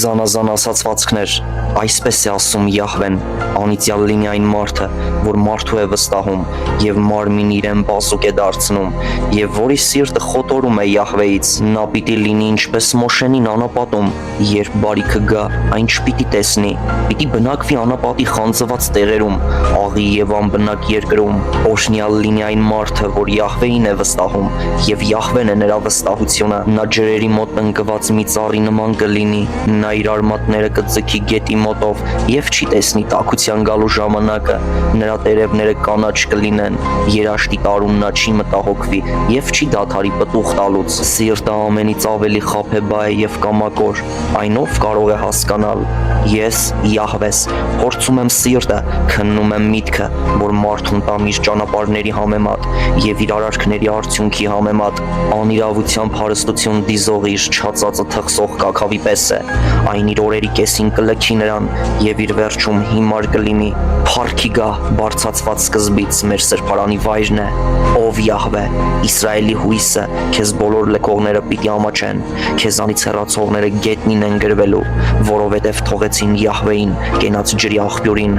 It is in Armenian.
Զանազան ասացվածքներ, այսպես է ասում Յահվեն, անիծյալ լինի այն մարդը, որ մարդու է վստահում և մարմին իրեն բազուկ է դարձնում, և որի սիրտը խոտորում է Յահվեից, նա պիտի լինի ինչպես Մոշենին անապատում, երբ բարիքը գա, այն չպիտի տեսնի, պիտի բնակվի անապատի խանձված տեղերում, աղի և անբնակ երկրում, օրհնյալ լինի այն մարդը, որ Յահվեին է վստահում, և Յահվեն է նրա վստահությունը, նա ջրերի մոտ ընկված մի ծառի նման կլինի, նա իր արմատները կձգի գետի մոտով և չի տեսնի տաքության գալու ժամանակը, նրա տերևները կանաչ կլինեն, երաշտի տարում նա չի մտահոգվի և չի դադարի պտուղ տալուց, սիրտը ամենից ավելի խաբեբա է և կամակոր, այն ով կարող է հասկանալ, ես Յահվես, փորձում եմ սիրտը, քննում եմ միտքը, որ մարդուն տամ իր ճանապարհների համեմատ և իր արարքների արդյունքի համեմատ, անիրավությամբ հարստություն դիզող իր չածածը թխսող կաքավի պես է, այն իր օրերի կեսին կլքի նրան և իր վերջում հիմար կլինի, փառքի գա բարձրացված սկզբից մեր սրբարանի վայրն է, ով Յահվե, Իսրայելի հույսը, քեզ բոլոր լքողները պիտի ամաչեն, քեզանից հեռացողները գետնին են գրվելու, որովհետև թողեցին Յահվեին, կենաց ջրի աղբյուրին։